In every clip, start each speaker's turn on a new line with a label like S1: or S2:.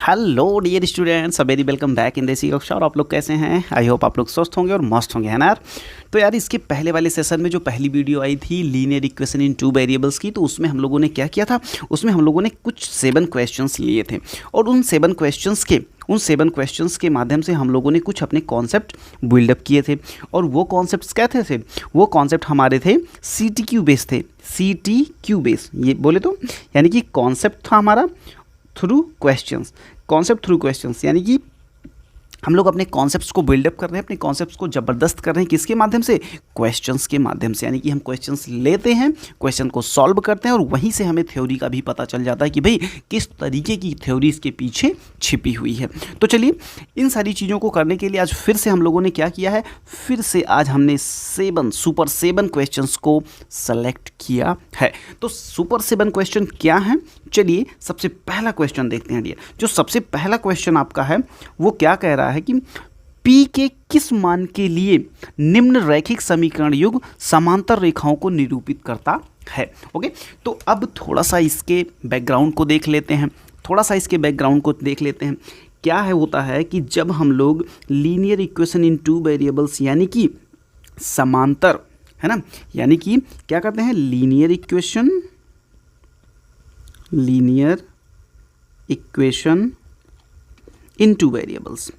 S1: Hello dear students, very welcome back in Desi Kaksha. और आप लोग कैसे हैं? आई होप आप लोग स्वस्थ होंगे और मस्त होंगे, है ना यार। तो यार इसके पहले वाले सेशन में जो पहली वीडियो आई थी linear equation in two variables की, तो उसमें हम लोगों ने क्या किया था, उसमें हम लोगों ने कुछ 7 क्वेश्चंस लिए थे और उन 7 क्वेश्चंस के माध्यम से हम लोगों ने कुछ अपने कॉन्सेप्ट बिल्डअप किए थे। और वो कॉन्सेप्ट्स क्या थे? वो कॉन्सेप्ट हमारे थे CTQ बेस थे, CTQ बेस ये बोले तो, यानी कि कॉन्सेप्ट था हमारा through questions, concept through questions, यानी कि हम लोग अपने कॉन्सेप्ट्स को बिल्डअप कर रहे हैं, अपने कॉन्सेप्ट्स को ज़बरदस्त कर रहे हैं। किसके माध्यम से? क्वेश्चंस के माध्यम से। यानी कि हम क्वेश्चंस लेते हैं, क्वेश्चन को सॉल्व करते हैं और वहीं से हमें थ्योरी का भी पता चल जाता है कि भाई किस तरीके की थ्योरी इसके पीछे छिपी हुई है। तो चलिए, इन सारी चीज़ों को करने के लिए आज फिर से हम लोगों ने क्या किया है, फिर से आज हमने 7 क्वेश्चंस को सेलेक्ट किया है। तो सुपर 7 क्वेश्चन क्या हैं? चलिए सबसे पहला क्वेश्चन देखते हैं डियर। जो सबसे पहला क्वेश्चन आपका है वो क्या कह रहा है कि P के किस मान के लिए निम्न रैखिक समीकरण युग समांतर रेखाओं को निरूपित करता है। ओके, तो अब थोड़ा सा इसके बैकग्राउंड को देख लेते हैं, क्या है होता है कि जब हम लोग linear equation in two variables यानी कि समांतर, है ना, यानी कि क्या करते हैं, linear equation in two variables,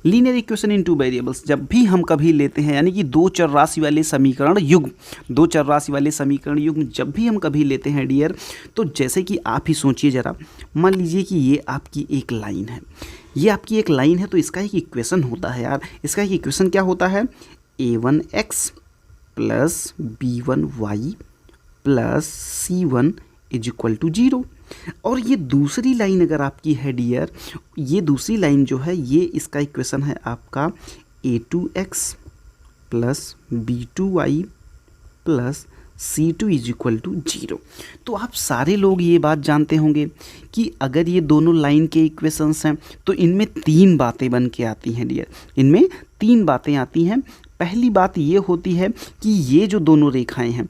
S1: linear equation in two variables जब भी हम कभी लेते हैं, यानी कि दो चर राशि वाले समीकरण युग्म जब भी हम कभी लेते हैं डियर, तो जैसे कि आप ही सोचिए जरा, मान लीजिए कि ये आपकी एक लाइन है, तो इसका एक इक्वेशन होता है यार। इसका एक इक्वेशन क्या होता है? a1x plus b1y plus c1 is equal to 0। और ये दूसरी लाइन अगर आपकी है डियर, ये दूसरी लाइन जो है, ये इसका इक्वेशन है आपका a2x plus b2y plus c2 is equal to 0। तो आप सारे लोग ये बात जानते होंगे कि अगर ये दोनों लाइन के इक्वेशंस हैं तो इनमें 3 बातें बन के आती हैं डियर, इनमें 3 बातें आती हैं। पहली बात ये होती है कि ये जो दोनों रेखाएं हैं,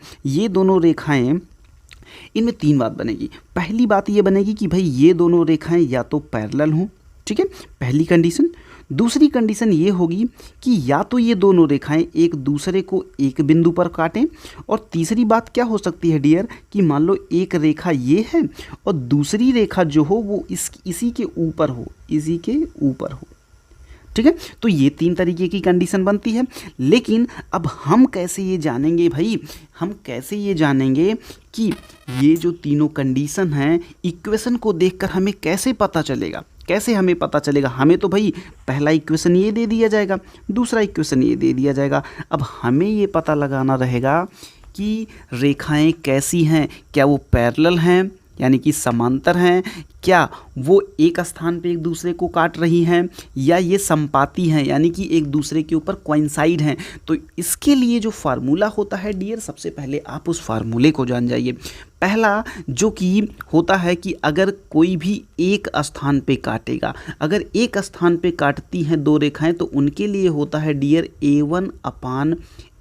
S1: इनमें 3 बात बनेगी। पहली बात ये बनेगी कि भाई ये दोनों रेखाएं या तो पैरेलल हों, ठीक है, पहली कंडीशन। दूसरी कंडीशन ये होगी कि या तो ये दोनों रेखाएं एक दूसरे को एक बिंदु पर काटें। और तीसरी बात क्या हो सकती है डियर कि मान लो एक रेखा ये है और दूसरी रेखा जो हो वो इसी के ऊपर हो, ठीक है। तो ये 3 तरीके की कंडीशन बनती है। लेकिन अब हम कैसे ये जानेंगे भाई, कि ये जो तीनों कंडीशन हैं इक्वेशन को देखकर हमें कैसे पता चलेगा? हमें तो भाई पहला इक्वेशन ये दे दिया जाएगा, दूसरा इक्वेशन ये दे दिया जाएगा। अब हमें ये पता लगाना रहेगा कि रेखाएं कैसी हैं, क्या वो पैरेलल हैं यानी कि समांतर हैं, क्या वो एक स्थान पे एक दूसरे को काट रही हैं, या ये संपाती हैं यानी कि एक दूसरे के ऊपर कोइंसाइड हैं। तो इसके लिए जो फार्मूला होता है डियर, सबसे पहले आप उस फार्मूले को जान जाइए। पहला जो कि होता है कि अगर कोई भी एक स्थान पे काटेगा, अगर एक स्थान पे काटती हैं 2 रेखाएं, तो उनके लिए होता है dear a1 upon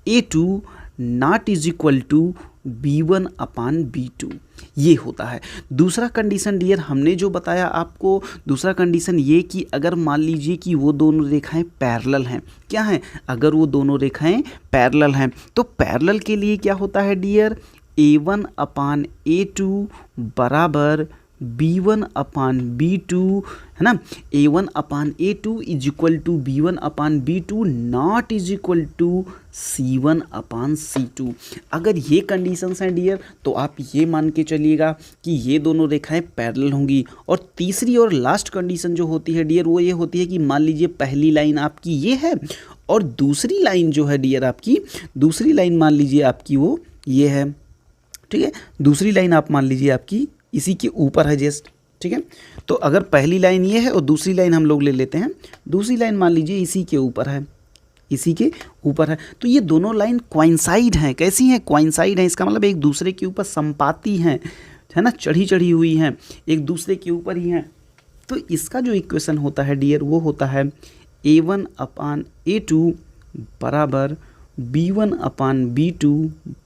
S1: a2 not is equal to b1 upon b2, ये होता है। दूसरा कंडीशन डियर हमने जो बताया आपको, दूसरा कंडीशन ये कि अगर मान लीजिए कि वो दोनों रेखाएं पैरेलल हैं, क्या हैं, अगर वो दोनों रेखाएं पैरेलल हैं, तो पैरेलल के लिए क्या होता है डियर, a1 अपान a2 बराबर b1 अपान b2, है ना। a1 upon a2 is equal to b1 upon b2 not is equal to c1 upon c2। अगर ये कंडीशंस हैं डियर, तो आप ये मान के चलिएगा कि ये दोनों रेखाएं पैरेलल होंगी। और तीसरी और लास्ट कंडीशन जो होती है डियर, वो ये होती है कि मान लीजिए पहली लाइन आपकी ये है और दूसरी लाइन जो है डियर आपकी, दूसरी लाइन मान लीजिए आपकी वो ये है, ठीक है। दूसरी लाइन आप मान लीजिए आपकी इसी के ऊपर है जस्ट, ठीक है। तो अगर पहली लाइन ये है और दूसरी लाइन हम लोग ले लेते हैं, दूसरी लाइन मान लीजिए इसी के ऊपर है, तो ये दोनों लाइन क्वाइंसाइड हैं। कैसी हैं? क्वाइंसाइड हैं। इसका मतलब एक दूसरे के ऊपर संपाती हैं, है ना, चढ़ी हुई हैं, एक दूसरे के ऊपर ही हैं। तो इसका जो इक्वेशन होता है डियर, वो होता है a1 अपान a2 बराबर b1 अपान b2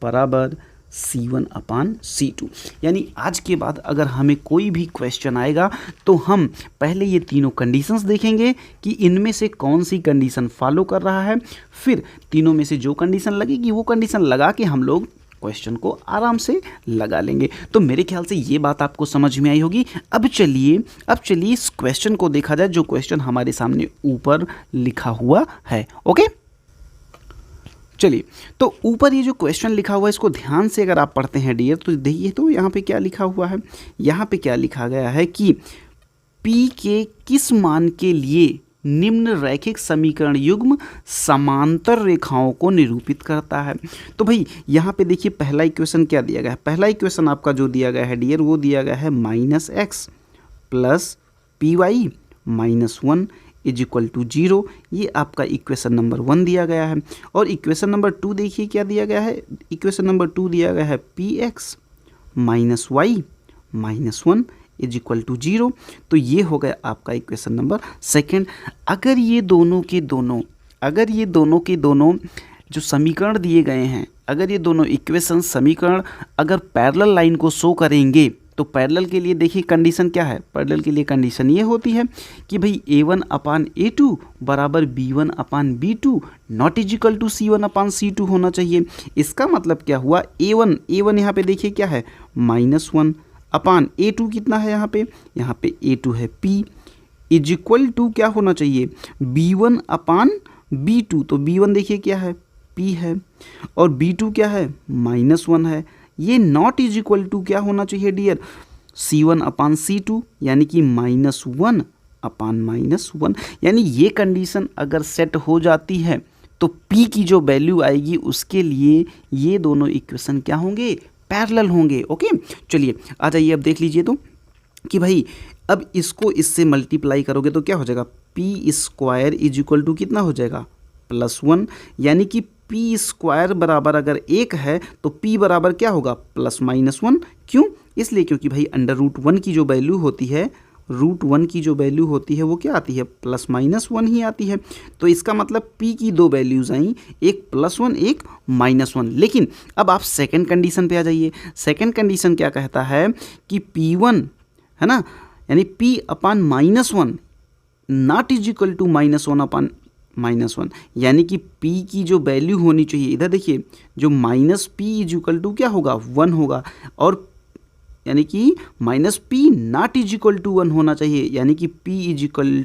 S1: बराबर C1/C2। यानी आज के बाद अगर हमें कोई भी क्वेश्चन आएगा तो हम पहले ये तीनों कंडीशंस देखेंगे कि इनमें से कौन सी कंडीशन फॉलो कर रहा है, फिर तीनों में से जो कंडीशन लगेगी वो कंडीशन लगा के हम लोग क्वेश्चन को आराम से लगा लेंगे। तो मेरे ख्याल से ये बात आपको समझ में आई होगी। अब चलिए इस क्वेश्चन को देखा जाए, जो क्वेश्चन हमारे सामने ऊपर लिखा हुआ है। ओके, चलिए, तो ऊपर ये जो क्वेश्चन लिखा हुआ है इसको ध्यान से अगर आप पढ़ते हैं डियर, तो देखिए तो यहाँ पे क्या लिखा हुआ है। यहाँ पे क्या लिखा गया है कि P के किस मान के लिए निम्न रैखिक समीकरण युग्म समांतर रेखाओं को निरूपित करता है। तो भाई यहाँ पे देखिए पहला इक्वेशन क्या दिया गया है। पहला इक्वेशन आपका जो दिया गया है डियर वो दिया गया है -x plus py -1 is equal to 0। ये आपका इक्वेशन नंबर 1 दिया गया है। और इक्वेशन नंबर 2 देखिए क्या दिया गया है। इक्वेशन नंबर 2 दिया गया है px -y -1 is equal to 0। तो ये हो गया आपका इक्वेशन नंबर 2। अगर ये दोनों के दोनों जो समीकरण दिए गए हैं, अगर ये दोनों इक्वेशन समीकरण अगर पैरेलल लाइन को शो करेंगे तो पैरेलल के लिए देखिए कंडीशन क्या है। पैरेलल के लिए कंडीशन ये होती है कि भाई A1/A2 बराबर B1/B2 not is equal to C1/C2 होना चाहिए। इसका मतलब क्या हुआ, A1 यहाँ पे देखिए क्या है -1 अपान A2 कितना है यहाँ पे A2 है P इज इक्वल टू क्या होना चाहिए B1/B2। तो B1 देखिए क्या है P है और B2 क्या है -1 है। ये नॉट इज इक्वल टू क्या होना चाहिए डियर C1/C2 यानी कि -1/-1। यानी ये कंडीशन अगर सेट हो जाती है तो P की जो वैल्यू आएगी उसके लिए ये दोनों इक्वेशन क्या होंगे, पैरेलल होंगे। ओके, चलिए आ जाइए अब देख लीजिए तो कि भाई अब इसको इससे मल्टीप्लाई करोगे तो क्या हो जाएगा P² इज इक्वल टू कितना हो जाएगा +1। यानी कि P² बराबर अगर 1 है तो P बराबर क्या होगा +-1। क्यों, इसलिए क्योंकि भाई √1 की जो वैल्यू होती है वो क्या आती है +-1 ही आती है। तो इसका मतलब P की दो वैल्यूज़ आई, एक +1 एक -1। लेकिन अब आप सेकंड कंडीशन पे आ जाइए। सेकंड कंडीशन क्या कहता है कि P1 है ना, यानी P/-1 not is equal to -1/-1। यानी कि P की जो वैल्यू होनी चाहिए, इधर देखिए जो -P इज इक्वल टू क्या होगा 1 होगा, और यानी कि -P not is equal to 1 होना चाहिए। यानी कि P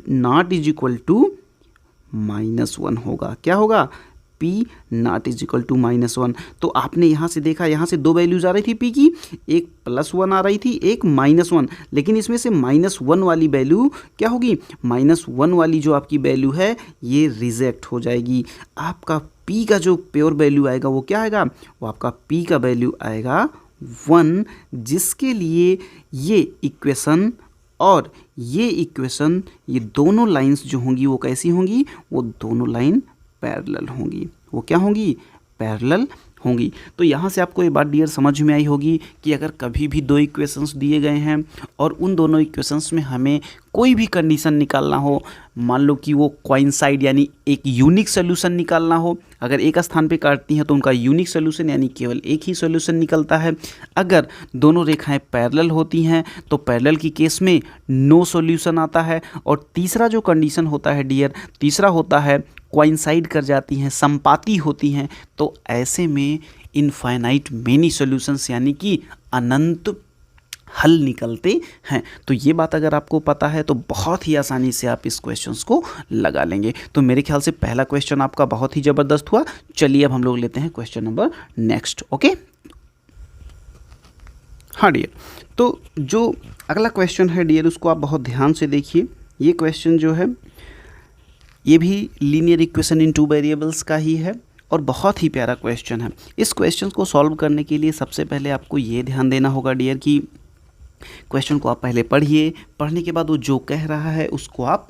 S1: not is equal to -1 होगा। क्या होगा P not is equal to -1। तो आपने यहाँ से देखा, यहाँ से दो वैल्यूज आ रही थी P की, एक +1 आ रही थी, एक -1। लेकिन इसमें से -1 वाली वैल्यू क्या होगी, -1 वाली जो आपकी वैल्यू है ये रिजेक्ट हो जाएगी। आपका P का जो प्योर वैल्यू आएगा वो क्या आएगा, वो आपका P का वैल्यू आएगा 1, जिसके लिए ये इक्वेशन और ये इक्वेशन, ये दोनों लाइंस जो होंगी वो कैसी होंगी, वो दोनों लाइन पैरेलल होंगी। वो क्या होंगी, पैरेलल होंगी। तो यहाँ से आपको ये बात डियर समझ में आई होगी कि अगर कभी भी दो इक्वेशंस दिए गए हैं और उन दोनों इक्वेशंस में हमें कोई भी कंडीशन निकालना हो, मान लो कि वो कोइंसाइड यानी एक यूनिक सोल्यूशन निकालना हो, अगर एक स्थान पे काटती हैं तो उनका यूनिक सोल्यूशन यानी केवल एक ही सोल्यूशन निकलता है। अगर दोनों रेखाएं पैरेलल होती हैं तो पैरेलल की केस में नो सोल्यूशन आता है। और तीसरा जो कंडीशन होता है डियर, तीसरा होता है कोइंसाइड कर जाती हैं, संपाती होती हैं, तो ऐसे में इनफाइनाइट मेनी सॉल्यूशंस यानी कि अनंत हल निकलते हैं। तो ये बात अगर आपको पता है तो बहुत ही आसानी से आप इस क्वेश्चंस को लगा लेंगे। तो मेरे ख्याल से पहला क्वेश्चन आपका बहुत ही ज़बरदस्त हुआ। चलिए अब हम लोग लेते हैं क्वेश्चन नंबर नेक्स्ट। ओके, हाँ डियर, तो जो अगला क्वेश्चन है डियर उसको आप बहुत ध्यान से देखिए। ये क्वेश्चन जो है ये भी लीनियर इक्वेशन इन 2 वेरिएबल्स का ही है और बहुत ही प्यारा क्वेश्चन है। इस क्वेश्चन को सॉल्व करने के लिए सबसे पहले आपको ये ध्यान देना होगा डियर कि क्वेश्चन को आप पहले पढ़िए, पढ़ने के बाद वो जो कह रहा है उसको आप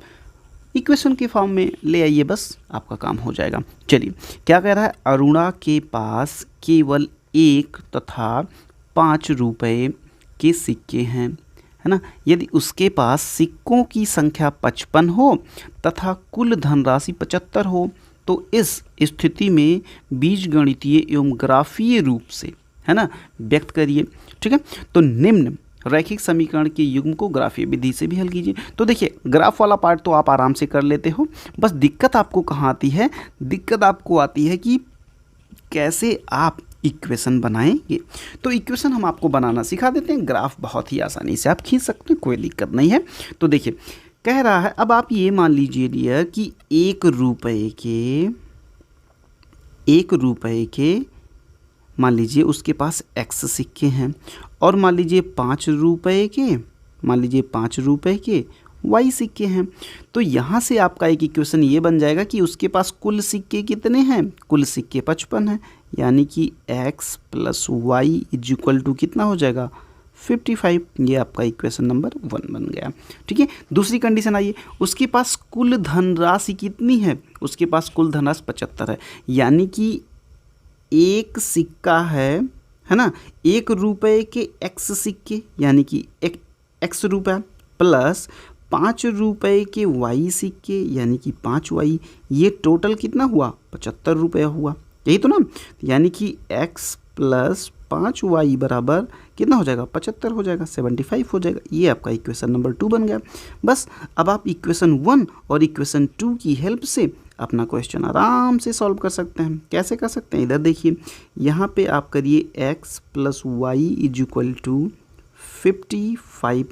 S1: इक्वेशन के फॉर्म में ले आइए, बस आपका काम हो जाएगा। चलिए क्या कह रहा है, अरुणा के पास केवल 1 तथा 5 रुपये के सिक्के हैं, है ना। यदि उसके पास सिक्कों की संख्या 55 हो तथा कुल धनराशि 75 हो तो इस स्थिति में बीजगणितीय एवं ग्राफीय रूप से, है ना, व्यक्त करिए। ठीक है, तो निम्न रैखिक समीकरण के युग्म को ग्राफीय विधि से भी हल कीजिए। तो देखिए ग्राफ वाला पार्ट तो आप आराम से कर लेते हो, बस दिक्कत आपको कहाँ आती है, दिक्कत आपको आती है कि कैसे आप इक्वेशन बनाएंगे। तो इक्वेशन हम आपको बनाना सिखा देते हैं, ग्राफ बहुत ही आसानी से आप खींच सकते हैं, कोई दिक्कत नहीं है। तो देखिए कह रहा है, अब आप ये मान लीजिए डियर कि 1 रुपए के मान लीजिए उसके पास x सिक्के हैं, और मान लीजिए 5 रुपए के y सिक्के हैं। तो यहाँ से आपका एक इक्वेशन ये बन जाएगा कि उसके पास कुल सिक्के कितने हैं, कुल सिक्के 55 हैं, यानी कि x + y = कितना हो जाएगा 55। ये आपका इक्वेशन नंबर 1 बन गया। ठीक है, दूसरी कंडीशन आइए, उसके पास कुल धनराशि कितनी है, उसके पास कुल धनराशि 75 है, यानी कि एक सिक्का है ना, 1 रुपए के x सिक्के यानी कि x रुपया प्लस 5 रुपए के y सिक्के यानी कि 5y, ये टोटल कितना हुआ 75 रुपया हुआ, यही तो ना, यानी कि x + 5y बराबर कितना हो जाएगा 75 हो जाएगा, 75 हो जाएगा। ये आपका इक्वेशन नंबर 2 बन गया। बस अब आप इक्वेशन 1 और इक्वेशन 2 की हेल्प से अपना क्वेश्चन आराम से सॉल्व कर सकते हैं। कैसे कर सकते हैं, इधर देखिए, यहाँ पे आप करिए x + y = 55,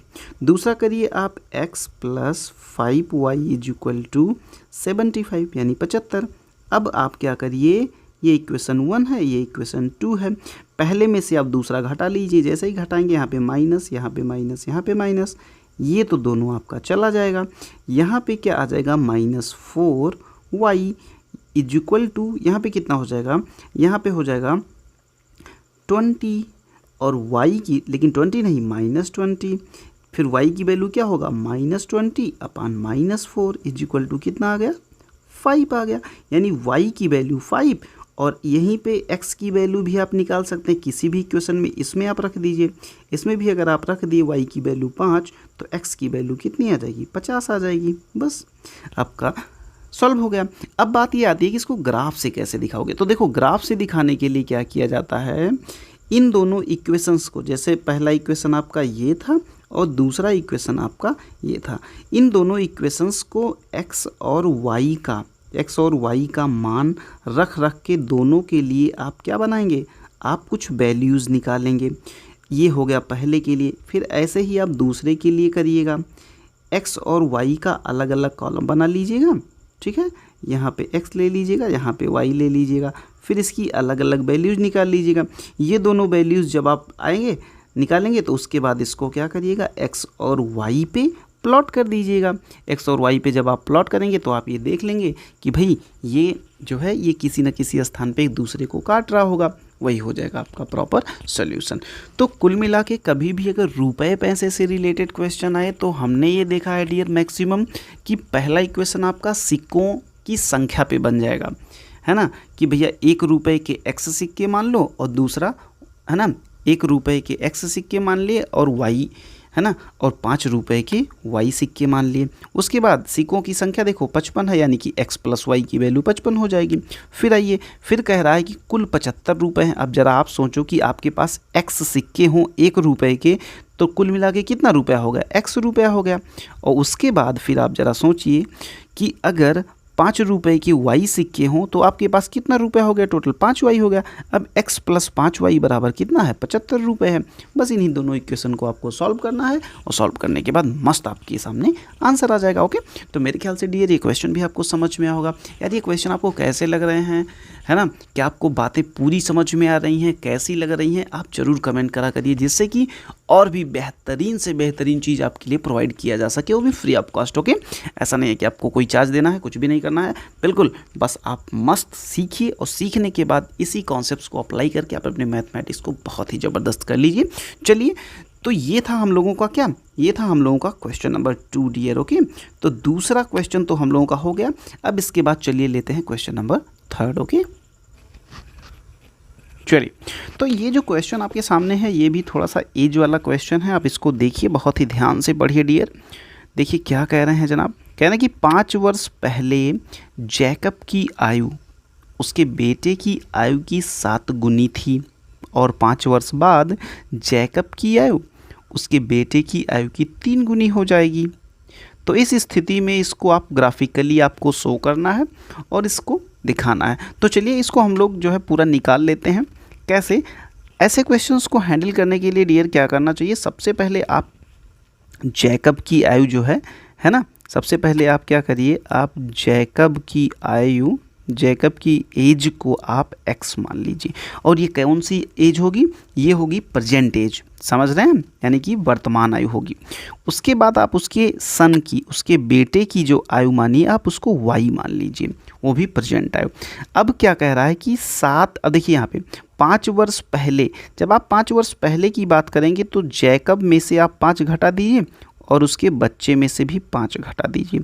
S1: दूसरा करिए आप x + 5y = 75 यानी 75। अब आप क्या करिए, ये इक्वेशन 1 है, ये इक्वेशन 2 है, पहले में से आप दूसरा घटा लीजिए, जैसे ही घटाएंगे यहाँ पे माइनस, यहाँ पे माइनस, यहाँ पे माइनस, ये तो दोनों आपका चला जाएगा। यहाँ पे क्या आ जाएगा -4y = यहाँ पे कितना हो जाएगा, यहाँ पे हो जाएगा 20, और y की, लेकिन 20 नहीं -20, फिर y की वैल्यू क्या होगा -20/-4 = कितना आ गया 5 आ गया, यानी y की वैल्यू 5, और यहीं पे x की वैल्यू भी आप निकाल सकते हैं किसी भी इक्वेशन में, इसमें आप रख दीजिए, इसमें भी अगर आप रख दिए y की वैल्यू 5 तो x की वैल्यू कितनी आ जाएगी 50 आ जाएगी। बस आपका सॉल्व हो गया। अब बात ये आती है कि इसको ग्राफ से कैसे दिखाओगे। तो देखो ग्राफ से दिखाने के लिए क्या किया जाता है, इन दोनों इक्वेशंस को, जैसे पहला इक्वेशन आपका ये था और दूसरा इक्वेशन आपका ये था, इन दोनों इक्वेशंस को x और y का मान रख के दोनों के लिए आप क्या बनाएंगे, आप कुछ वैल्यूज़ निकालेंगे। ये हो गया पहले के लिए, फिर ऐसे ही आप दूसरे के लिए करिएगा, x और y का अलग अलग कॉलम बना लीजिएगा। ठीक है, यहाँ पे x ले लीजिएगा, यहाँ पे y ले लीजिएगा, फिर इसकी अलग अलग वैल्यूज़ निकाल लीजिएगा। ये दोनों वैल्यूज़ जब आप निकालेंगे तो उसके बाद इसको क्या करिएगा, x और y पे प्लॉट कर दीजिएगा। x और y पे जब आप प्लॉट करेंगे तो आप ये देख लेंगे कि भाई ये जो है ये किसी न किसी स्थान पे एक दूसरे को काट रहा होगा, वही हो जाएगा आपका प्रॉपर सॉल्यूशन। तो कुल मिला के कभी भी अगर रुपए पैसे से रिलेटेड क्वेश्चन आए तो हमने ये देखा है डियर मैक्सिमम कि पहला इक्वेशन आपका सिक्कों की संख्या पे बन जाएगा, है ना, कि भैया 1 रुपए के x सिक्के मान लो, और दूसरा है ना 1 रुपए के x सिक्के मान लिए और y, है ना, और 5 रुपए के y सिक्के मान लिए। उसके बाद सिक्कों की संख्या देखो 55 है, यानी कि x + y की वैल्यू 55 हो जाएगी। फिर आइए, फिर कह रहा है कि कुल 75 रुपए हैं। अब जरा आप सोचो कि आपके पास x सिक्के हों 1 रुपए के, तो कुल मिला के कितना रुपया हो गया, x रुपया हो गया। और उसके बाद फिर आप ज़रा सोचिए कि अगर 5 रुपए की y सिक्के हों तो आपके पास कितना रुपया हो गया, टोटल 5y हो गया। अब x + 5y बराबर कितना है, 75 रुपये है। बस इन्हीं दोनों इक्वेशन को आपको सॉल्व करना है, और सॉल्व करने के बाद मस्त आपके सामने आंसर आ जाएगा। ओके, तो मेरे ख्याल से डियर ये क्वेश्चन भी आपको समझ में आया होगा। यार ये क्वेश्चन आपको कैसे लग रहे हैं, है ना, क्या आपको बातें पूरी समझ में आ रही हैं, कैसी लग रही हैं, आप ज़रूर कमेंट करा करिए, जिससे कि और भी बेहतरीन से बेहतरीन चीज़ आपके लिए प्रोवाइड किया जा सके, वो भी फ्री ऑफ कॉस्ट। ओके, ऐसा नहीं है कि आपको कोई चार्ज देना है, कुछ भी नहीं करना है, बिल्कुल बस आप मस्त सीखिए, और सीखने के बाद इसी कॉन्सेप्ट्स को अप्लाई करके आप अपने मैथमेटिक्स को बहुत ही ज़बरदस्त कर लीजिए। चलिए, तो ये था हम लोगों का क्या, ये था हम लोगों का क्वेश्चन नंबर 2 डियर। ओके, तो दूसरा क्वेश्चन तो हम लोगों का हो गया। अब इसके बाद चलिए लेते हैं क्वेश्चन नंबर 3। ओके, चलिए, तो ये जो क्वेश्चन आपके सामने है ये भी थोड़ा सा एज वाला क्वेश्चन है, आप इसको देखिए, बहुत ही ध्यान से पढ़िए डियर। देखिए क्या कह रहे हैं जनाब, कह रहे हैं कि 5 वर्ष पहले जैकब की आयु उसके बेटे की आयु की 7 गुनी थी, और 5 वर्ष बाद जैकब की आयु उसके बेटे की आयु की 3 गुनी हो जाएगी। तो इस स्थिति में इसको आप ग्राफिकली आपको शो करना है और इसको दिखाना है। तो चलिए इसको हम लोग जो है पूरा निकाल लेते हैं। कैसे? ऐसे क्वेश्चंस को हैंडल करने के लिए डियर क्या करना चाहिए, सबसे पहले आप जैकब की आयु जो है ना, सबसे पहले आप क्या करिए, आप जैकब की आयु, जैकब की एज को आप x मान लीजिए। और ये कौन सी एज होगी? ये होगी प्रेजेंट एज, समझ रहे हैं, यानी कि वर्तमान आयु होगी। उसके बाद आप उसके सन की, उसके बेटे की जो आयु मानिए आप उसको y मान लीजिए, वो भी प्रेजेंट आयु। अब क्या कह रहा है कि 7, देखिए यहाँ पे 5 वर्ष पहले, जब आप 5 वर्ष पहले की बात करेंगे तो जैकब में से आप 5 घटा दीजिए और उसके बच्चे में से भी 5 घटा दीजिए।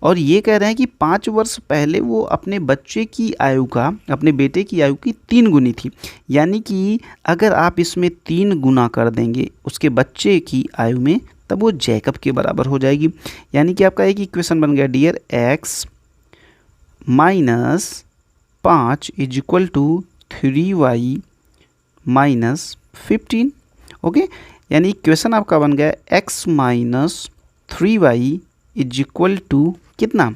S1: और ये कह रहे हैं कि 5 वर्ष पहले वो अपने बच्चे की आयु का, अपने बेटे की आयु की 3 गुनी थी। यानी कि अगर आप इसमें 3 गुना कर देंगे उसके बच्चे की आयु में, तब वो जैकब के बराबर हो जाएगी। यानी कि आपका एक इक्वेशन बन गया dear, x minus 5 is equal to 3y minus 15। Okay, यानी इक्वेशन आपका बन गया x minus 3y is equal to कितना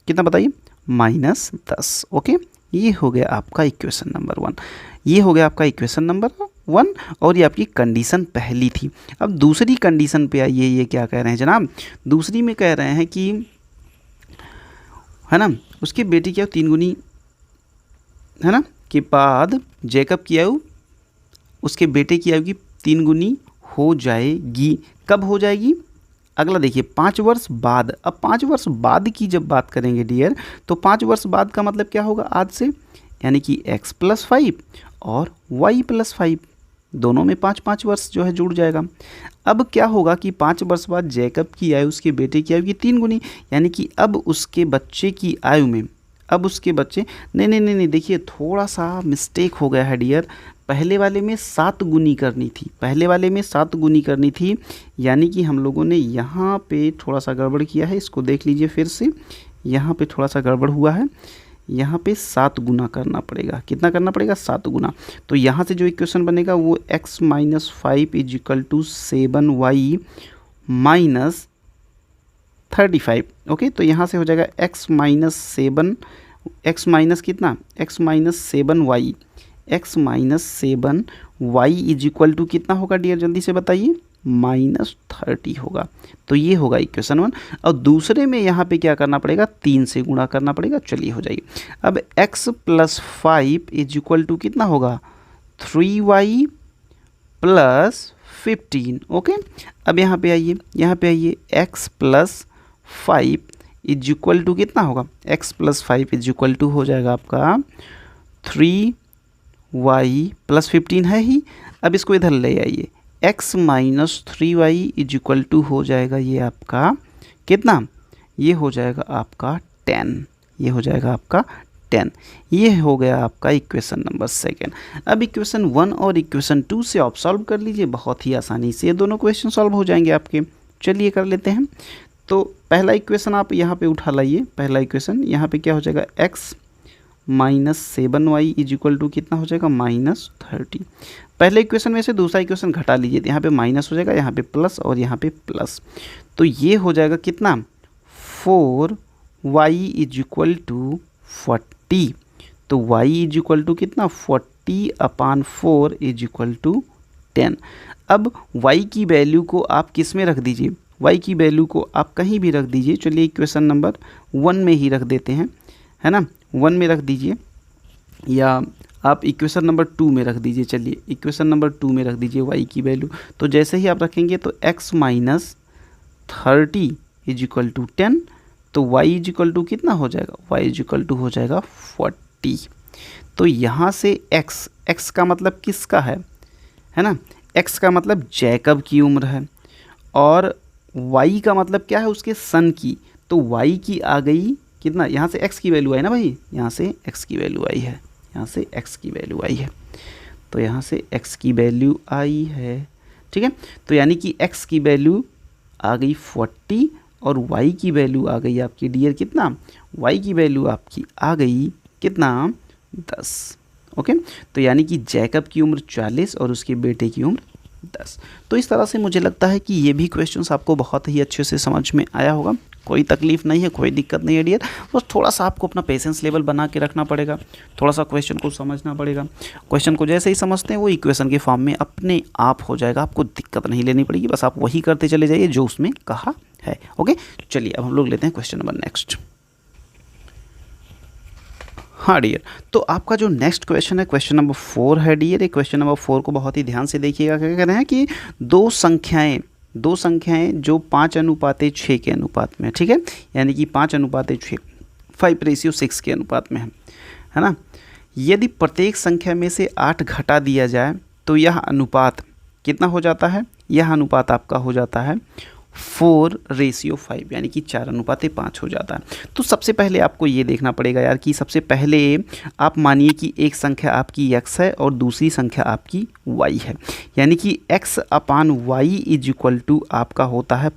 S1: बताइए, -10। ओके, ये हो गया आपका इक्वेशन नंबर 1, ये हो गया आपका इक्वेशन नंबर 1 और ये आपकी कंडीशन पहली थी। अब दूसरी कंडीशन पे आइए, ये क्या कह रहे हैं जनाब, दूसरी में कह रहे हैं कि है ना, उसके बेटे की आयु 3 गुनी है ना के बाद जैकब की आयु उसके बेटे की आयु की 3 गुनी हो जाएगी। कब हो जाएगी? अगला देखिए 5 वर्ष बाद। अब 5 वर्ष बाद की जब बात करेंगे डियर, तो 5 वर्ष बाद का मतलब क्या होगा आज से, यानी कि x + 5 और y + 5, दोनों में 5-5 वर्ष जो है जुड़ जाएगा। अब क्या होगा कि 5 वर्ष बाद जैकब की आयु उसके बेटे की आयु की 3 गुनी, यानी कि अब उसके बच्चे की आयु में, अब उसके बच्चे, नहीं देखिए थोड़ा सा मिस्टेक हो गया है डियर, पहले वाले में 7 गुनी करनी थी, पहले वाले में 7 गुनी करनी थी, यानी कि हम लोगों ने यहाँ पे थोड़ा सा गड़बड़ किया है। इसको देख लीजिए फिर से, यहाँ पे थोड़ा सा गड़बड़ हुआ है, यहाँ पे 7 गुना करना पड़ेगा। कितना करना पड़ेगा? 7 गुना। तो यहाँ से जो इक्वेशन बनेगा वो x minus 5 is equal to 7y minus 35। Okay, तो यहाँ से हो जाएगा x माइनस 7, x माइनस कितना, x minus 7y, x minus 7y is equal to कितना होगा डियर, जल्दी से बताइए, -30 होगा। तो ये होगा इक्वेशन 1। और दूसरे में यहाँ पे क्या करना पड़ेगा, 3 से गुणा करना पड़ेगा। चलिए हो जाएगी। अब x + 5 इज इक्वल टू कितना होगा, 3y + 15। ओके, अब यहाँ पे आइए, यहाँ पे आइए, x + 5 इज इक्वल टू कितना होगा, x + 5 इज इक्वल टू हो जाएगा आपका 3y + 15 है ही। अब इसको इधर ले आइए, x minus 3y is equal to हो जाएगा ये आपका कितना, ये हो जाएगा आपका 10, ये हो जाएगा आपका 10। ये हो गया आपका इक्वेशन नंबर 2। अब इक्वेशन 1 और इक्वेशन 2 से आप सॉल्व कर लीजिए, बहुत ही आसानी से ये दोनों क्वेश्चन सॉल्व हो जाएंगे आपके। चलिए कर लेते हैं। तो पहला इक्वेशन आप यहाँ पे उठा लाइए, पहला इक्वेशन यहाँ पे क्या हो जाएगा, x minus 7y is equal to कितना हो जाएगा, -30। पहले इक्वेशन में से दूसरा इक्वेशन घटा लीजिए, यहाँ पे माइनस हो जाएगा, यहाँ पे प्लस और यहाँ पे प्लस, तो ये हो जाएगा कितना, 4y इज इक्वल टू 40। तो y इज इक्वल टू कितना, 40/4 इज इक्वल टू 10। अब y की वैल्यू को आप किस में रख दीजिए, y की वैल्यू को आप कहीं भी रख दीजिए। चलिए इक्वेशन नंबर 1 में ही रख देते हैं, है ना, 1 में रख दीजिए, या आप इक्वेशन नंबर 2 में रख दीजिए। चलिए इक्वेशन नंबर 2 में रख दीजिए y की वैल्यू। तो जैसे ही आप रखेंगे तो x minus 30 is equal to 10, तो y इज इक्वल टू कितना हो जाएगा, y इज इक्वल टू हो जाएगा 40। तो यहाँ से x का मतलब किसका है ना, x का मतलब जैकब की उम्र है, और y का मतलब क्या है, उसके सन की। तो y की आ गई कितना, यहाँ से x की वैल्यू आई ना भाई, यहाँ से x की वैल्यू आई है, यहाँ से x की वैल्यू आई है, तो यहाँ से x की वैल्यू आई है, ठीक है। तो यानी कि x की वैल्यू आ गई 40 और y की वैल्यू आ गई आपकी डियर कितना, y की वैल्यू आपकी आ गई कितना, 10। ओके, तो यानी कि जैकब की उम्र 40 और उसके बेटे की उम्र 10। तो इस तरह से मुझे लगता है कि ये भी क्वेश्चंस आपको बहुत ही अच्छे से समझ में आया होगा। कोई तकलीफ नहीं है, कोई दिक्कत नहीं है डियर, बस थोड़ा सा आपको अपना पेशेंस लेवल बना के रखना पड़ेगा, थोड़ा सा क्वेश्चन को समझना पड़ेगा। क्वेश्चन को जैसे ही समझते हैं वो इक्वेशन के फॉर्म में अपने आप हो जाएगा, आपको दिक्कत नहीं लेनी पड़ेगी, बस आप वही करते चले जाइए जो उसमें कहा है। ओके, चलिए अब हम लोग लेते हैं क्वेश्चन नंबर नेक्स्ट। हाँ डियर, तो आपका जो नेक्स्ट क्वेश्चन है क्वेश्चन नंबर 4 है डियर। ये क्वेश्चन नंबर 4 को बहुत ही ध्यान से देखिएगा। क्या कह रहे हैं कि दो संख्याएं जो 5:6 के अनुपात में है, ठीक है, यानी कि 5:6 5:6 के अनुपात में है ना। यदि प्रत्येक संख्या में से 8 घटा दिया जाए तो यह अनुपात कितना हो जाता है? यह अनुपात आपका हो जाता है 4:5, यानी कि 4:5 हो जाता है। तो सबसे पहले आपको ये देखना पड़ेगा यार कि सबसे पहले आप मानिए कि एक संख्या आपकी x है और दूसरी संख्या आपकी y है, यानी कि x/y इज इक्वल टू आपका होता है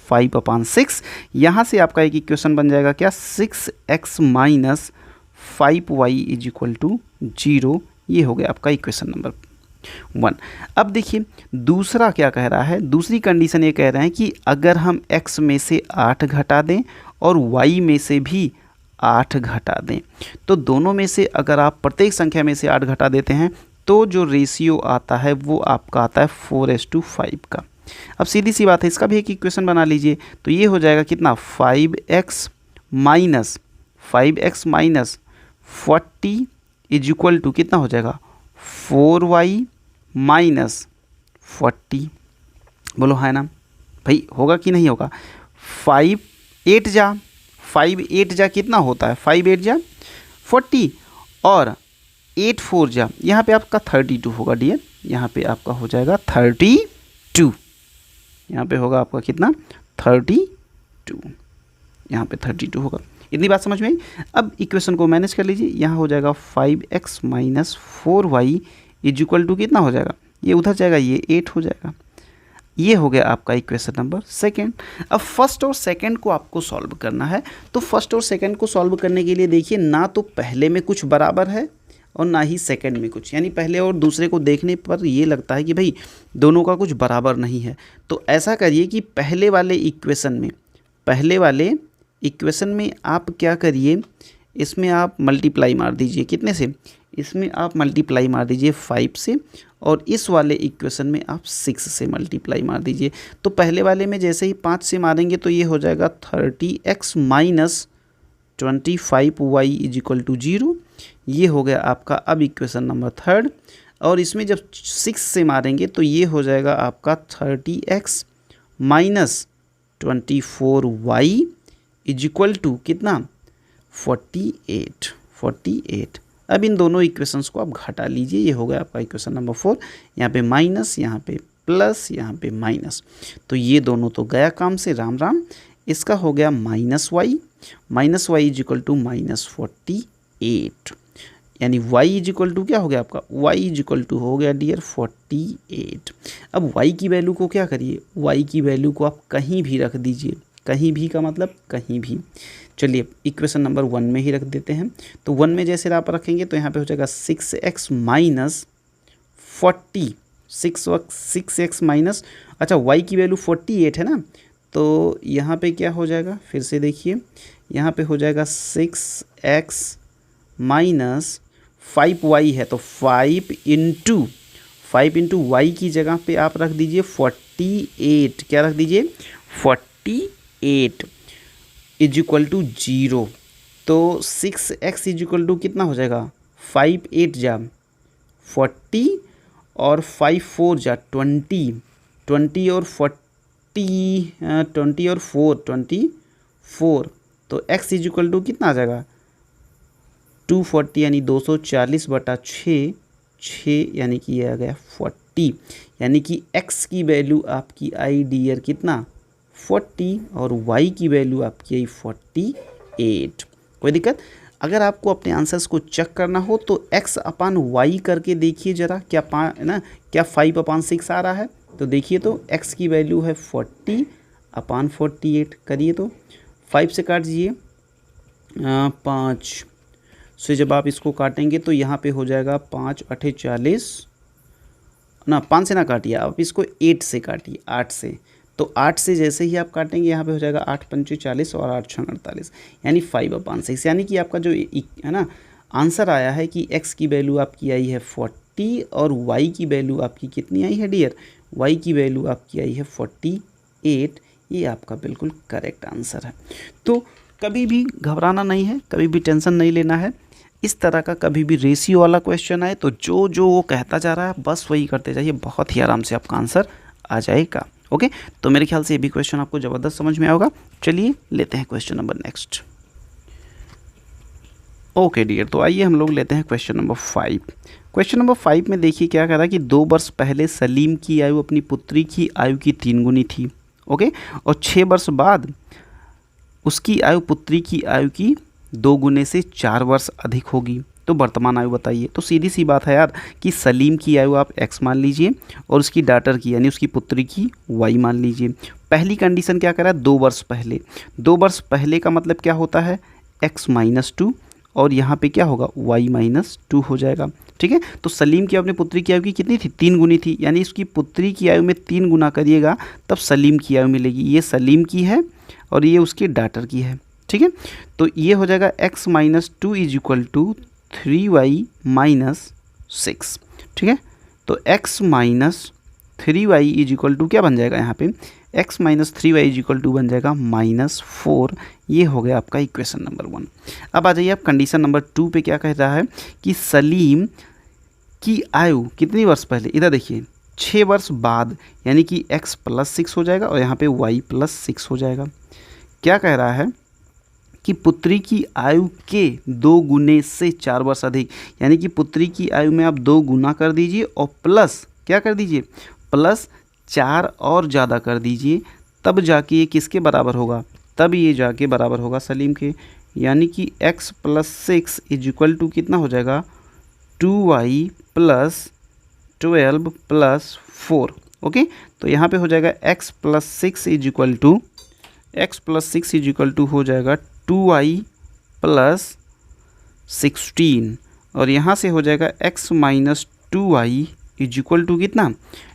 S1: 5/6। यहाँ से आपका एक इक्वेशन बन जाएगा क्या? 6x minus 5y is equal to 0। ये हो गया आपका इक्वेशन नंबर 1। अब देखिए दूसरा क्या कह रहा है, दूसरी कंडीशन ये कह रहे हैं कि अगर हम x में से 8 घटा दें और y में से भी 8 घटा दें, तो दोनों में से अगर आप प्रत्येक संख्या में से 8 घटा देते हैं तो जो रेशियो आता है वो आपका आता है 4:5 का। अब सीधी सी बात है, इसका भी एक इक्वेशन बना लीजिए। तो ये हो जाएगा कितना? 5x minus 40 is equal to कितना हो जाएगा? 4y minus 40। बोलो है ना भाई, होगा कि नहीं होगा? 5 8 जा कितना होता है? 5 8 जा 40 और 8 4 जा, यहाँ पे आपका 32 होगा डियर। यहाँ पे आपका हो जाएगा 32। यहाँ पे होगा आपका कितना? 32। यहाँ पे 32 होगा। इतनी बात समझ में आई? अब इक्वेशन को मैनेज कर लीजिए। यहाँ हो जाएगा 5x minus 4y is equal to कितना हो जाएगा? ये उधर जाएगा, ये 8 हो जाएगा। ये हो गया आपका इक्वेशन नंबर 2। अब फर्स्ट और सेकंड को आपको सॉल्व करना है। तो फर्स्ट और सेकंड को सॉल्व करने के लिए देखिए, ना तो पहले में कुछ बराबर है और ना ही सेकंड में कुछ, यानी पहले और दूसरे को देखने पर ये लगता है कि भाई दोनों का कुछ बराबर नहीं है। तो ऐसा करिए कि पहले वाले इक्वेशन में आप क्या करिए, इसमें आप मल्टीप्लाई मार दीजिए। कितने से? इसमें आप मल्टीप्लाई मार दीजिए 5 से, और इस वाले इक्वेशन में आप 6 से मल्टीप्लाई मार दीजिए। तो पहले वाले में जैसे ही 5 से मारेंगे तो ये हो जाएगा 30x minus 25y is equal to 0। ये हो गया आपका अब इक्वेशन नंबर 3। और इसमें जब 6 से मारेंगे तो ये हो जाएगा आपका 30x minus 24y is equal to कितना? 48। अब इन दोनों इक्वेशंस को आप घटा लीजिए। ये हो गया आपका इक्वेशन नंबर 4। यहाँ पे माइनस, यहाँ पे प्लस, यहाँ पे माइनस, तो ये दोनों तो गया काम से, राम राम। इसका हो गया minus y is equal to -48, यानी y इज इक्वल टू क्या हो गया आपका? y इज इक्वल टू हो गया डियर 48। अब y की वैल्यू को क्या करिए? y की वैल्यू को आप कहीं भी रख दीजिए। कहीं भी का मतलब कहीं भी। चलिए इक्वेशन नंबर 1 में ही रख देते हैं। तो 1 में जैसे आप रखेंगे तो यहाँ पे हो जाएगा 6x माइनस 40, 6x माइनस, अच्छा y की वैल्यू 48 है ना, तो यहाँ पे क्या हो जाएगा? फिर से देखिए, यहाँ पे हो जाएगा 6x माइनस 5y है, तो 5 इंटू y की जगह पे आप रख दीजिए 48। क्या रख दीजिए? 48 इज इक्वल टू 0। तो 6x इज इक्वल टू कितना हो जाएगा? 5 8 जा 40 और 5 4 जा 20 और 24, तो x इज इक्वल टू कितना आ जाएगा? 240, यानी 240/6, यानी कि ये आ गया 40, यानी कि x की वैल्यू आपकी आई डियर कितना? 40 और y की वैल्यू आपकी आई 48। कोई दिक्कत? अगर आपको अपने आंसर्स को चेक करना हो तो x/y करके देखिए ज़रा, क्या 5/6 आ रहा है? तो देखिए तो x की वैल्यू है 40/48, करिए तो 5 से काट दीजिए 5, से जब आप इसको काटेंगे तो यहाँ पे हो जाएगा 5 8 40 ना, 5 से ना काटिए, आप इसको 8 से काटिए, 8 से। तो 8 से जैसे ही आप काटेंगे यहाँ पे हो जाएगा 8 पंचे 40 और 8 छः 48, यानी 5/6, यानी कि आपका जो है ना आंसर आया है कि x की वैल्यू आपकी आई है 40 और y की वैल्यू आपकी कितनी आई है डियर, y की वैल्यू आपकी आई है 48। ये आपका बिल्कुल करेक्ट आंसर है। तो कभी भी घबराना नहीं है, कभी भी टेंशन नहीं लेना है। इस तरह का कभी भी रेशियो वाला क्वेश्चन आए तो जो जो वो कहता जा रहा है बस वही करते जाइए, बहुत ही आराम से आपका आंसर आ जाएगा। ओके, तो मेरे ख्याल से ये भी क्वेश्चन आपको ज़बरदस्त समझ में आएगा। चलिए लेते हैं question number next. Okay dear, तो आइए हम लोग लेते हैं क्वेश्चन नंबर 5। क्वेश्चन नंबर 5 में देखिए क्या कह रहा है कि 2 वर्ष पहले सलीम की आयु अपनी पुत्री की आयु की 3 गुनी थी। ओके, और 6 वर्ष बाद उसकी आयु पुत्री की आयु की 2 गुने से 4 वर्ष अधिक होगी, तो वर्तमान आयु बताइए। तो सीधी सी बात है यार कि सलीम की आयु आप x मान लीजिए और उसकी डॉटर की यानी उसकी पुत्री की y मान लीजिए। पहली कंडीशन क्या करा है, 2 वर्ष पहले। 2 वर्ष पहले का मतलब क्या होता है, x-2, और यहाँ पे क्या होगा, y-2 हो जाएगा। ठीक है, तो सलीम की अपने पुत्री की आयु की कितनी थी, 3 गुनी थी, यानी इसकी पुत्री की आयु में 3 गुना करिएगा तब सलीम की आयु मिलेगी। ये सलीम की है और ये उसके डॉटर की है। ठीक है, तो ये हो जाएगा x-2 = 3y-6। ठीक है, तो x-3y = क्या बन जाएगा, यहाँ पे x-3y = बन जाएगा -4। ये हो गया आपका इक्वेशन नंबर 1। अब आ जाइए आप कंडीशन नंबर 2 पे। क्या कह रहा है कि सलीम की आयु कितनी वर्ष पहले, इधर देखिए 6 वर्ष बाद, यानी कि x + 6 हो जाएगा और यहाँ पे y + 6 हो जाएगा। क्या कह रहा है कि पुत्री की आयु के 2 गुने से 4 वर्ष अधिक, यानी कि पुत्री की आयु में आप 2 गुना कर दीजिए और प्लस क्या कर दीजिए, प्लस 4 और ज़्यादा कर दीजिए, तब जाके ये किसके बराबर होगा, तब ये जाके बराबर होगा सलीम के, यानी कि x + 6 = कितना हो जाएगा, 2y + 12 + 4। ओके, तो यहाँ पे हो जाएगा x + 6 = हो जाएगा 2y + 16, और यहाँ से हो जाएगा x - 2y = कितना,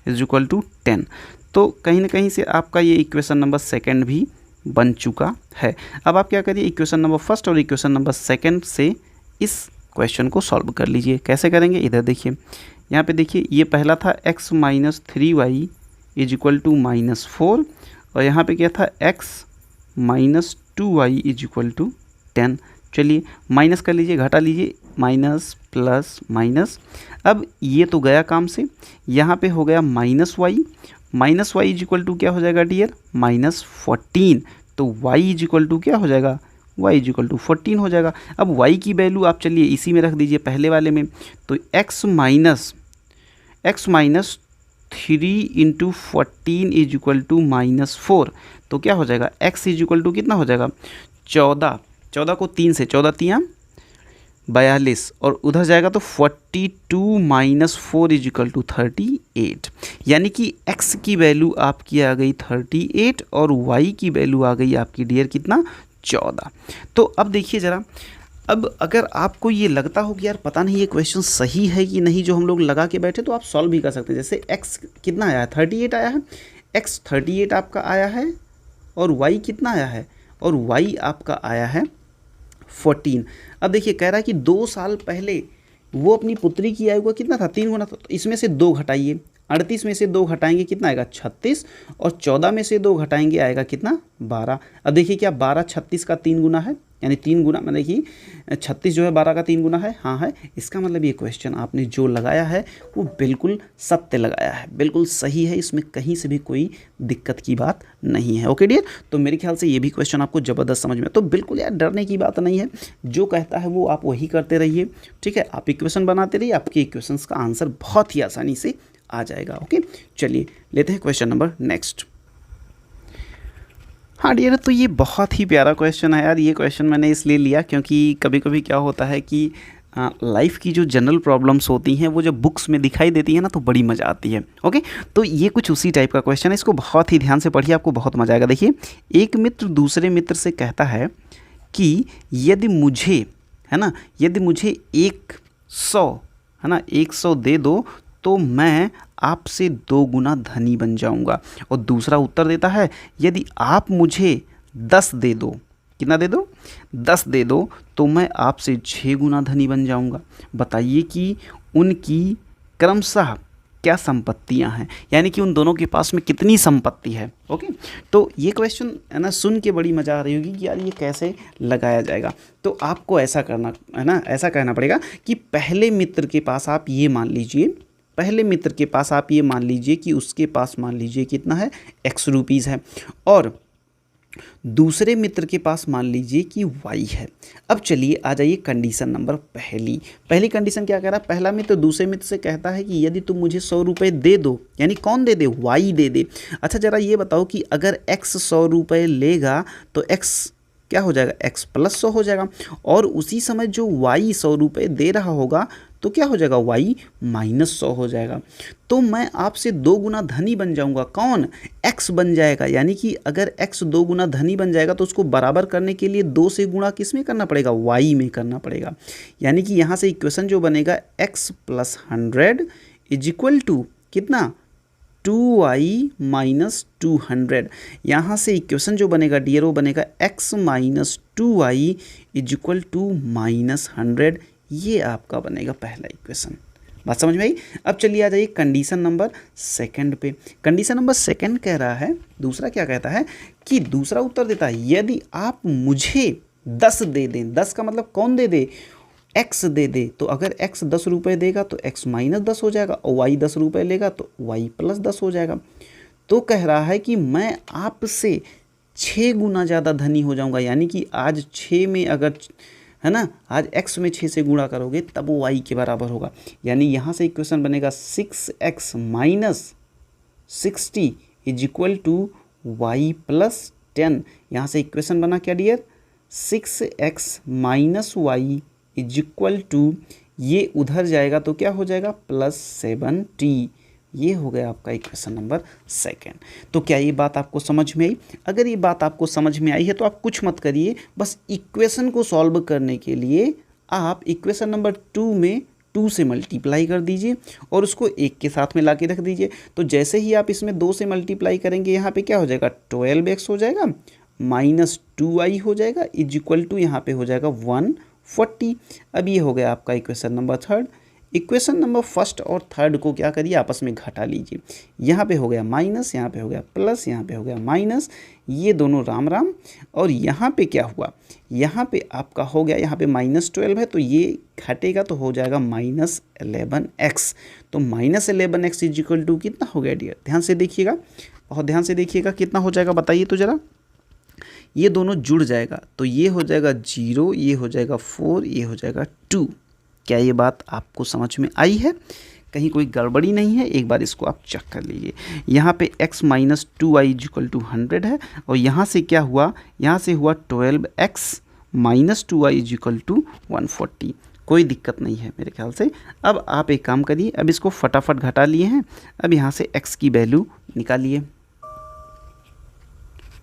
S1: =10। तो कहीं ना कहीं से आपका ये इक्वेशन नंबर 2 भी बन चुका है। अब आप क्या करिए, इक्वेशन नंबर 1 और इक्वेशन नंबर 2 से इस क्वेश्चन को सॉल्व कर लीजिए। कैसे करेंगे, इधर देखिए, यहाँ पे देखिए, ये पहला था x - 3y = -4, और यहाँ पे क्या था x - 2y = 10। चलिए माइनस कर लीजिए, घटा लीजिए, माइनस प्लस माइनस। अब ये तो गया काम से, यहाँ पे हो गया -y = क्या हो जाएगा डियर, -14। तो y = क्या हो जाएगा, y = 14 हो जाएगा। अब y की वैल्यू आप चलिए इसी में रख दीजिए, पहले वाले में। तो x - 3 × 14 = -4। तो क्या हो जाएगा, x = कितना हो जाएगा, 14। 14 को 3 से, 14 × 3 = 42, और उधर जाएगा तो 42 - 4 = 38, यानी कि x की वैल्यू आपकी आ गई 38 और y की वैल्यू आ गई आपकी डियर कितना, 14। तो अब देखिए ज़रा, अब अगर आपको ये लगता हो कि यार पता नहीं ये क्वेश्चन सही है कि नहीं जो हम लोग लगा के बैठे, तो आप सॉल्व भी कर सकते हैं। जैसे x कितना आया है, 38 आया है, x 38 आपका आया है, और y कितना आया है, और y आपका आया है 14। अब देखिए कह रहा है कि 2 साल पहले वो अपनी पुत्री की आयु का कितना था, 3 गुना था। तो इसमें से 2 घटाइए, 38 में से 2 घटाएंगे कितना आएगा, 36, और 14 में से 2 घटाएंगे आएगा कितना, 12। अब देखिए क्या 12 36 का 3 गुना है, यानी 3 गुना, मतलब कि 36 जो है 12 का 3 गुना है, हाँ है। इसका मतलब ये क्वेश्चन आपने जो लगाया है वो बिल्कुल सत्य लगाया है, बिल्कुल सही है, इसमें कहीं से भी कोई दिक्कत की बात नहीं है। ओके डियर, तो मेरे ख्याल से ये भी क्वेश्चन आपको ज़बरदस्त समझ में, तो बिल्कुल यार डरने की बात नहीं है, जो कहता है वो आप वही करते रहिए। ठीक है, आप इक्वेशन बनाते रहिए, आपके इक्वेशंस का आंसर बहुत ही आसानी से आ जाएगा। ओके, चलिए लेते हैं क्वेश्चन नंबर नेक्स्ट। हाँ डियर, तो ये बहुत ही प्यारा क्वेश्चन है यार। ये क्वेश्चन मैंने इसलिए लिया क्योंकि कभी कभी क्या होता है कि लाइफ की जो जनरल प्रॉब्लम्स होती हैं वो जब बुक्स में दिखाई देती है ना, तो बड़ी मज़ा आती है। ओके, तो ये कुछ उसी टाइप का क्वेश्चन है, इसको बहुत ही ध्यान से पढ़िए, आपको बहुत मज़ा आएगा। देखिए, एक मित्र दूसरे मित्र से कहता है कि यदि मुझे, है ना, यदि मुझे 100 है ना 100 दे दो तो मैं आपसे 2 गुना धनी बन जाऊंगा। और दूसरा उत्तर देता है यदि आप मुझे 10 दे दो, कितना दे दो, 10 दे दो तो मैं आपसे 6 गुना धनी बन जाऊंगा। बताइए कि उनकी क्रमशः क्या संपत्तियां हैं, यानी कि उन दोनों के पास में कितनी संपत्ति है। ओके, तो ये क्वेश्चन है ना सुन के बड़ी मज़ा आ रही होगी कि यार ये कैसे लगाया जाएगा। तो आपको ऐसा करना है ना, ऐसा कहना पड़ेगा कि पहले मित्र के पास आप ये मान लीजिए, पहले मित्र के पास आप ये मान लीजिए कि उसके पास मान लीजिए कितना है, x रुपीज़ है, और दूसरे मित्र के पास मान लीजिए कि y है। अब चलिए आ जाइए कंडीशन नंबर पहली कंडीशन क्या कह रहा है, पहला मित्र दूसरे मित्र से कहता है कि यदि तुम मुझे 100 रुपये दे दो, यानी कौन दे दे, y दे दे। अच्छा ज़रा ये बताओ कि अगर x 100 रुपये लेगा तो x क्या हो जाएगा, x प्लस 100 हो जाएगा, और उसी समय जो y 100 रुपये दे रहा होगा तो क्या हो जाएगा, y माइनस 100 हो जाएगा। तो मैं आपसे 2 गुना धनी बन जाऊंगा, कौन, x बन जाएगा। यानी कि अगर x 2 गुना धनी बन जाएगा तो उसको बराबर करने के लिए 2 से गुणा किस में करना पड़ेगा, y में करना पड़ेगा। यानी कि यहाँ से इक्वेशन जो बनेगा x plus 100 is equal to कितना, 2y माइनस 200। यहाँ से इक्वेशन जो बनेगा डियर वो बनेगा x minus 2y is equal to minus 100। ये आपका बनेगा पहला इक्वेशन। बात समझ में आई। अब चलिए आ जाइए कंडीशन नंबर सेकंड पे। कंडीशन नंबर सेकंड कह रहा है, दूसरा क्या कहता है कि दूसरा उत्तर देता है यदि आप मुझे 10 दे दें, 10 का मतलब कौन दे दे, x दे दे। तो अगर x 10 रुपये देगा तो x माइनस 10 हो जाएगा, और y 10 रुपये लेगा तो y प्लस 10 हो जाएगा। तो कह रहा है कि मैं आपसे 6 गुना ज़्यादा धनी हो जाऊंगा। यानी कि आज 6 में अगर है ना, आज x में 6 से गुणा करोगे तब वो y के बराबर होगा। यानी यहाँ से इक्वेशन बनेगा 6x minus 60 is equal to y plus 10। यहाँ से इक्वेशन बना क्या dear, 6x minus y is equal to, ये उधर जाएगा तो क्या हो जाएगा, प्लस 70। ये हो गया आपका इक्वेशन नंबर सेकंड। तो क्या ये बात आपको समझ में आई? अगर ये बात आपको समझ में आई है तो आप कुछ मत करिए, बस इक्वेशन को सॉल्व करने के लिए आप इक्वेशन नंबर 2 में 2 से मल्टीप्लाई कर दीजिए और उसको 1 के साथ में ला के रख दीजिए। तो जैसे ही आप इसमें 2 से मल्टीप्लाई करेंगे यहाँ पे क्या हो जाएगा, 12x हो जाएगा माइनस 2y हो जाएगा इज इक्वल टू यहाँ पे हो जाएगा 140। अब ये हो गया आपका equation number third. Equation number first और थर्ड को क्या करिए, आपस में घटा लीजिए। यहाँ पे हो गया माइनस, यहाँ पे हो गया प्लस, यहाँ पे हो गया माइनस, ये दोनों राम राम। और यहाँ पे क्या हुआ, यहाँ पे आपका हो गया, यहाँ पे -12 है तो ये घटेगा तो हो जाएगा -11x। तो -11x इज इक्वल टू कितना हो गया डियर, ध्यान से देखिएगा, बहुत ध्यान से देखिएगा कितना हो जाएगा बताइए तो ज़रा। ये दोनों जुड़ जाएगा तो ये हो जाएगा 0, ये हो जाएगा 4, ये हो जाएगा 2। क्या ये बात आपको समझ में आई है? कहीं कोई गड़बड़ी नहीं है? एक बार इसको आप चेक कर लीजिए। यहाँ पे x minus 2y is equal to 100 है और यहाँ से क्या हुआ, यहाँ से हुआ 12x minus 2y is equal to 140। कोई दिक्कत नहीं है मेरे ख्याल से। अब आप एक काम करिए, अब इसको फटाफट घटा लिए हैं, अब यहाँ से x की वैल्यू निकालिए।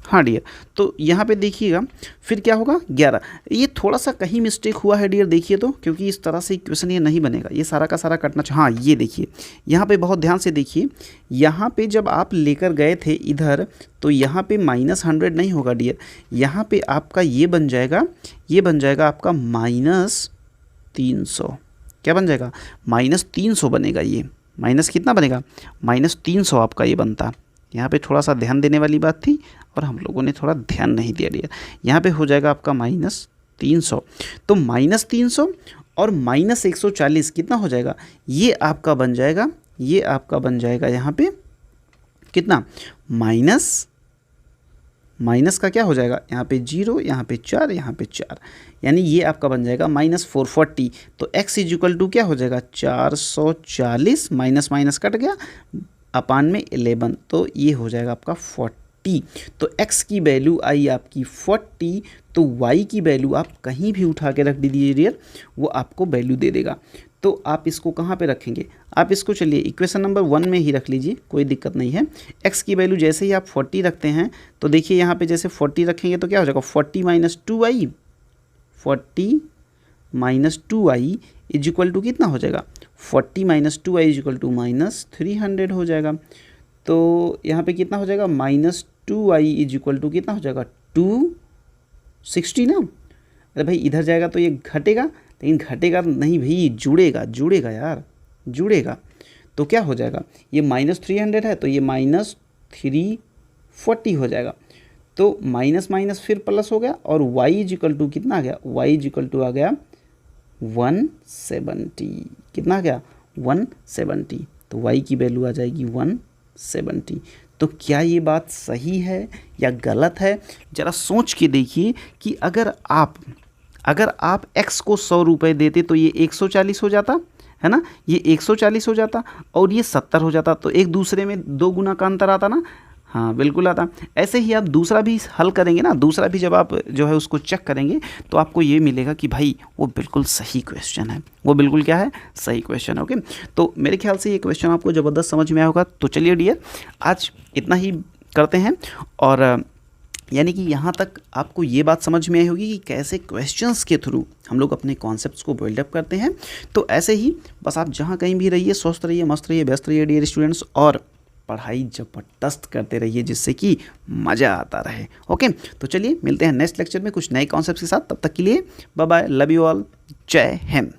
S1: हाँ डियर, तो यहाँ पे देखिएगा फिर क्या होगा 11। ये थोड़ा सा कहीं मिस्टेक हुआ है डियर, देखिए तो, क्योंकि इस तरह से इक्वेशन ये नहीं बनेगा, ये सारा का सारा कटना चाहिए। हाँ ये देखिए यहाँ पे बहुत ध्यान से देखिए, यहाँ पे जब आप लेकर गए थे इधर तो यहाँ पे -100 नहीं होगा डियर, यहाँ पे आपका ये बन जाएगा, ये बन जाएगा आपका -300। क्या बन जाएगा, -300 बनेगा। ये माइनस कितना बनेगा, -300 आपका ये बनता। यहाँ पे थोड़ा सा ध्यान देने वाली बात थी और हम लोगों ने थोड़ा ध्यान नहीं दिया डियर। यहाँ पे हो जाएगा आपका -300, तो -300 और -140 कितना हो जाएगा, ये आपका बन जाएगा, ये आपका बन जाएगा यहाँ पे कितना, माइनस का क्या हो जाएगा, यहाँ पे 0, यहाँ पे 4, यहाँ पे 4, यानी ये आपका बन जाएगा -440। तो x इज इक्वल टू क्या हो जाएगा, 440, माइनस माइनस कट गया, अपान में 11, तो ये हो जाएगा आपका 40। तो x की वैल्यू आई आपकी 40, तो y की वैल्यू आप कहीं भी उठा के रख दीजिए डियर, वो आपको वैल्यू दे देगा। तो आप इसको कहाँ पे रखेंगे, आप इसको चलिए इक्वेशन नंबर 1 में ही रख लीजिए, कोई दिक्कत नहीं है। x की वैल्यू जैसे ही आप 40 रखते हैं तो देखिए यहाँ पे जैसे 40 रखेंगे तो क्या हो जाएगा, 40 minus 2y, 40 -2i is equal to कितना हो जाएगा, 40 - 2i इज इक्वल टू -300 हो जाएगा। तो यहाँ पे कितना हो जाएगा, -2i इज इक्वल टू कितना हो जाएगा, 260 ना। अरे भाई इधर जाएगा तो ये घटेगा, लेकिन घटेगा नहीं भाई, जुड़ेगा, जुड़ेगा यार, जुड़ेगा। तो क्या हो जाएगा, ये -300 है तो ये -340 हो जाएगा। तो माइनस माइनस फिर प्लस हो गया और y इज इक्वल टू कितना आ गया, y इज इक्वल टू आ गया 170। कितना आ गया, 170। तो y की वैल्यू आ जाएगी 170। तो क्या ये बात सही है या गलत है, ज़रा सोच के देखिए कि अगर आप x को 100 रुपये देते तो ये 140 हो जाता है ना, ये 140 हो जाता और ये 70 हो जाता, तो एक दूसरे में 2 गुना का अंतर आता ना। हाँ बिल्कुल आता। ऐसे ही आप दूसरा भी हल करेंगे ना, दूसरा भी जब आप जो है उसको चेक करेंगे तो आपको ये मिलेगा कि भाई वो बिल्कुल सही क्वेश्चन है, वो बिल्कुल क्या है, सही क्वेश्चन है। ओके, तो मेरे ख्याल से ये क्वेश्चन आपको ज़बरदस्त समझ में आया होगा। तो चलिए डियर, आज इतना ही करते हैं और यानी कि यहाँ तक आपको ये बात समझ में आई होगी कि कैसे क्वेश्चंस के थ्रू हम लोग अपने कॉन्सेप्ट्स को बिल्डअप करते हैं। तो ऐसे ही बस आप जहाँ कहीं भी रहिए, स्वस्थ रहिए, मस्त रहिए, व्यस्त रहिए डियर स्टूडेंट्स, और पढ़ाई जबरदस्त करते रहिए जिससे कि मज़ा आता रहे। ओके, तो चलिए मिलते हैं नेक्स्ट लेक्चर में कुछ नए कॉन्सेप्ट्स के साथ। तब तक के लिए bye bye, love you all, जय हिंद।